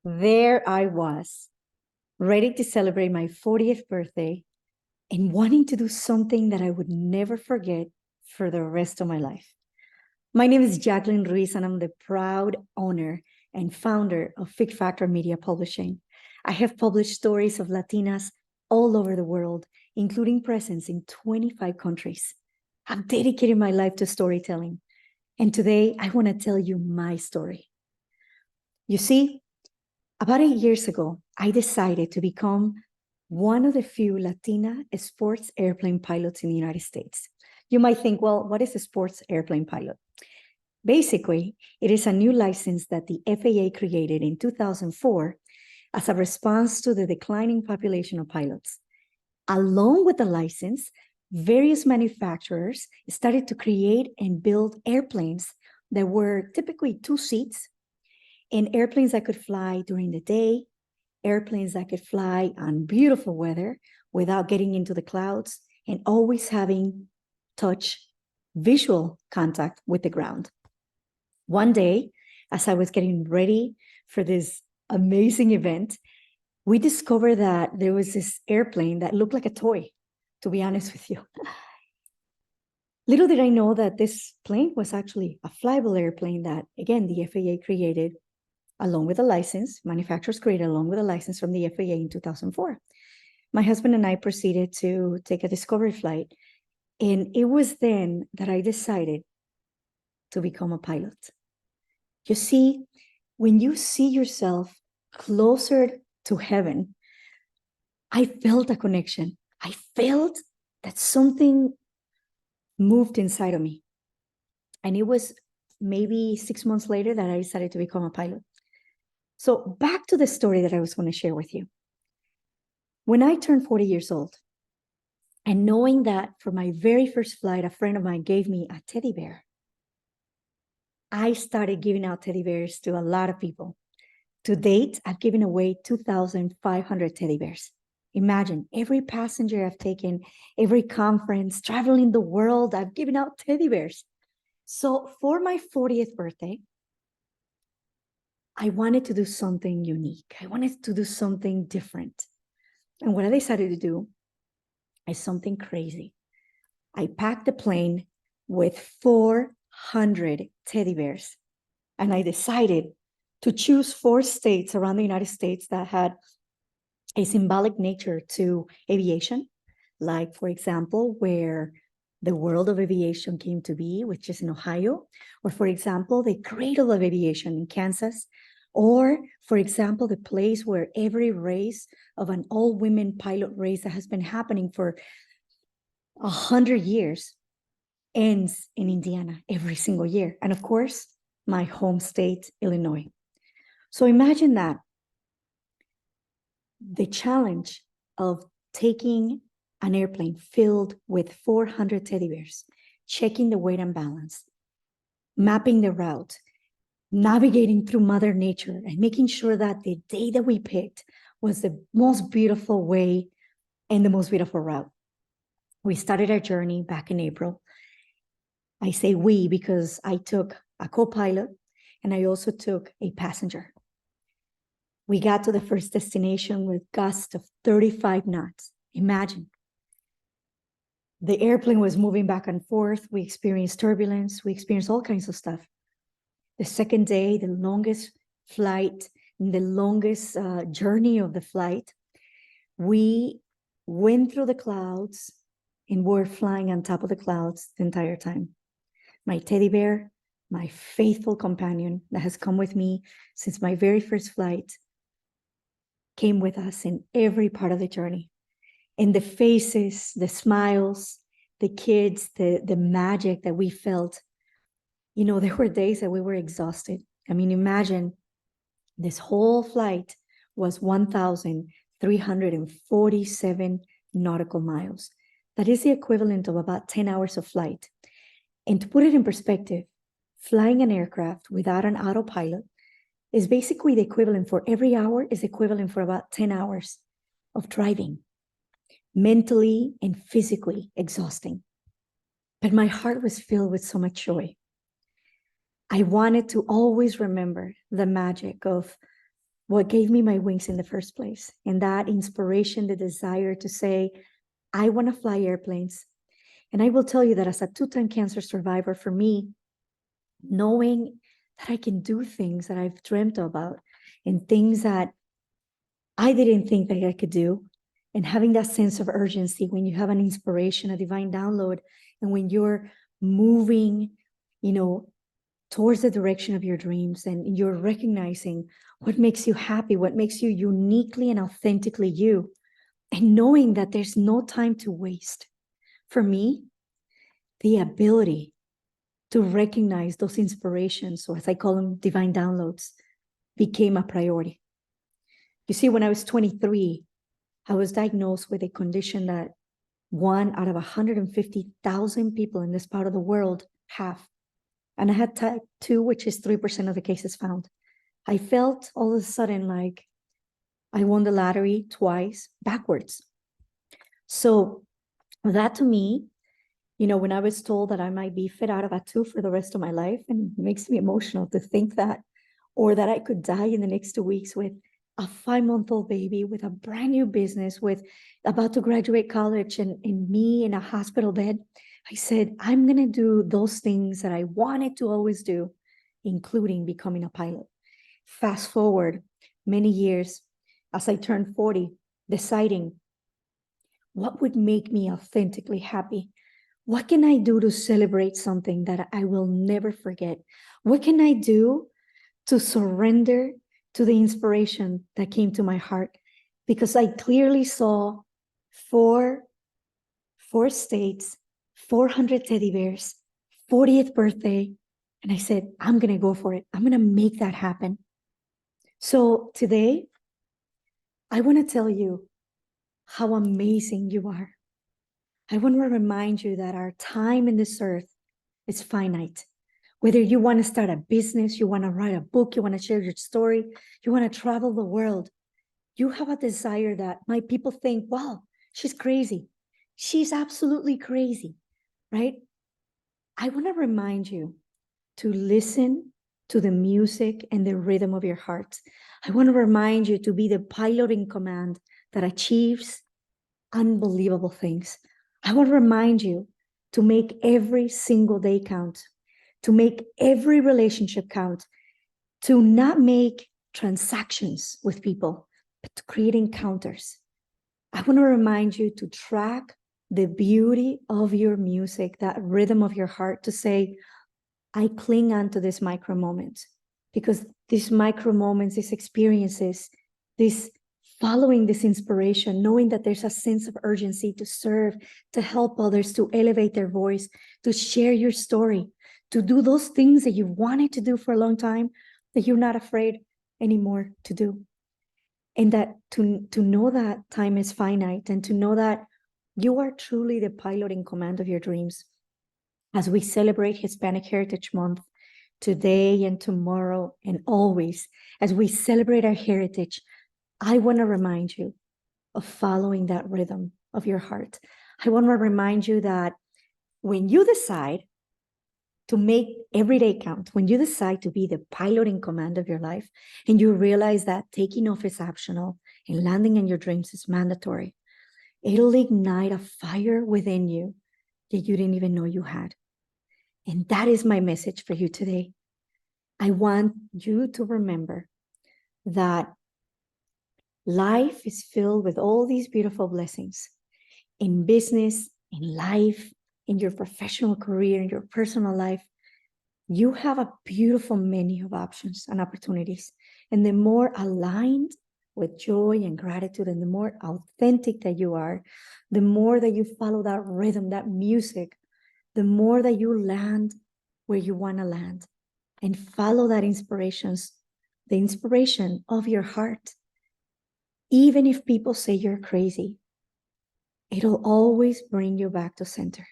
There I was, ready to celebrate my 40th birthday and wanting to do something that I would never forget for the rest of my life. My name is Jacqueline Ruiz, and I'm the proud owner and founder of Fig Factor Media Publishing. I have published stories of Latinas all over the world, including presence in 25 countries. I've dedicated my life to storytelling, and today I want to tell you my story. You see, about 8 years ago, I decided to become one of the few Latina sports airplane pilots in the United States. You might think, well, what is a sports airplane pilot? Basically, it is a new license that the FAA created in 2004 as a response to the declining population of pilots. Along with the license, various manufacturers started to create and build airplanes that were typically 2 seats, and airplanes that could fly during the day, airplanes that could fly on beautiful weather without getting into the clouds, and always having visual contact with the ground. One day, as I was getting ready for this amazing event, we discovered that there was this airplane that looked like a toy, to be honest with you. Little did I know that this plane was actually a flyable airplane that, again, the FAA created along with a license, manufacturers created along with a license from the FAA in 2004. My husband and I proceeded to take a discovery flight, and it was then that I decided to become a pilot. You see, when you see yourself closer to heaven, I felt a connection. I felt that something moved inside of me. And it was maybe 6 months later that I decided to become a pilot. So back to the story that I was going to share with you. When I turned 40 years old, and knowing that for my very first flight, a friend of mine gave me a teddy bear, I started giving out teddy bears to a lot of people. To date, I've given away 2,500 teddy bears. Imagine, every passenger I've taken, every conference, traveling the world, I've given out teddy bears. So for my 40th birthday, I wanted to do something unique. I wanted to do something different. And what I decided to do is something crazy. I packed the plane with 400 teddy bears. And I decided to choose 4 states around the United States that had a symbolic nature to aviation. Like, for example, where the world of aviation came to be, which is in Ohio, or for example, the cradle of aviation in Kansas, or for example, the place where every race of an all-women pilot race that has been happening for 100 years ends in Indiana every single year. And of course, my home state, Illinois. So imagine that the challenge of taking an airplane filled with 400 teddy bears, checking the weight and balance, mapping the route, navigating through Mother Nature, and making sure that the day that we picked was the most beautiful way and the most beautiful route. We started our journey back in April. I say we because I took a co-pilot and I also took a passenger. We got to the first destination with gusts of 35 knots. Imagine. The airplane was moving back and forth. We experienced turbulence. We experienced all kinds of stuff. The second day, the longest flight, the longest journey of the flight, we went through the clouds and were flying on top of the clouds the entire time. My teddy bear, my faithful companion that has come with me since my very first flight, came with us in every part of the journey. And the faces, the smiles, the kids, the magic that we felt. You know, there were days that we were exhausted. I mean, imagine this whole flight was 1,347 nautical miles. That is the equivalent of about 10 hours of flight. And to put it in perspective, flying an aircraft without an autopilot is basically the equivalent for every hour is equivalent for about 10 hours of driving, mentally and physically exhausting. But my heart was filled with so much joy. I wanted to always remember the magic of what gave me my wings in the first place. And that inspiration, the desire to say, I want to fly airplanes. And I will tell you that as a 2-time cancer survivor, for me, knowing that I can do things that I've dreamt about and things that I didn't think that I could do, and having that sense of urgency when you have an inspiration, a divine download, and when you're moving, towards the direction of your dreams, and you're recognizing what makes you happy, what makes you uniquely and authentically you, and knowing that there's no time to waste. For me, the ability to recognize those inspirations, or as I call them, divine downloads, became a priority. You see, when I was 23, I was diagnosed with a condition that 1 out of 150,000 people in this part of the world have. And I had type 2, which is 3% of the cases found. I felt all of a sudden like I won the lottery twice backwards. So that to me, when I was told that I might be fit out of a tube for the rest of my life, and it makes me emotional to think that, or that I could die in the next 2 weeks with a 5-month-old baby, with a brand new business, with about to graduate college, and me in a hospital bed, I said, I'm going to do those things that I wanted to always do, including becoming a pilot. Fast forward many years, as I turned 40, deciding what would make me authentically happy. What can I do to celebrate something that I will never forget? What can I do to surrender to the inspiration that came to my heart? Because I clearly saw four states, 400 teddy bears, 40th birthday. And I said, I'm going to go for it. I'm going to make that happen. So today, I want to tell you how amazing you are. I want to remind you that our time in this earth is finite. Whether you want to start a business, you want to write a book, you want to share your story, you want to travel the world, you have a desire that my people think, wow, she's crazy. She's absolutely crazy, right? I want to remind you to listen to the music and the rhythm of your heart. I want to remind you to be the pilot in command that achieves unbelievable things. I want to remind you to make every single day count, to make every relationship count, to not make transactions with people, but to create encounters. I want to remind you to track the beauty of your music, that rhythm of your heart, to say, I cling on to this micro moment, because these micro moments, these experiences, this following this inspiration, knowing that there's a sense of urgency to serve, to help others, to elevate their voice, to share your story, to do those things that you wanted to do for a long time, that you're not afraid anymore to do. And that to know that time is finite, and to know that you are truly the pilot in command of your dreams. As we celebrate Hispanic Heritage Month today and tomorrow and always, as we celebrate our heritage, I want to remind you of following that rhythm of your heart. I want to remind you that when you decide to make every day count, when you decide to be the pilot in command of your life, and you realize that taking off is optional and landing in your dreams is mandatory, it'll ignite a fire within you that you didn't even know you had. And that is my message for you today. I want you to remember that life is filled with all these beautiful blessings in business, in life, in your professional career, in your personal life. You have a beautiful menu of options and opportunities. And the more aligned with joy and gratitude, and the more authentic that you are, the more that you follow that rhythm, that music, the more that you land where you want to land, and follow that the inspiration of your heart. Even if people say you're crazy, it'll always bring you back to center.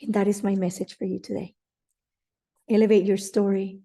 And that is my message for you today. Elevate your story,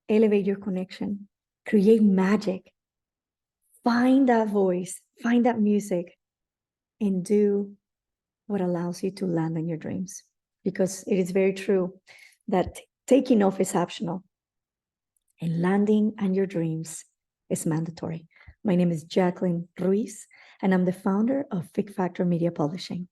elevate your connection, create magic, find that voice, find that music, and do what allows you to land on your dreams. Because it is very true that taking off is optional, and landing on your dreams is mandatory. My name is Jacqueline Ruiz, and I'm the founder of Fig Factor Media Publishing.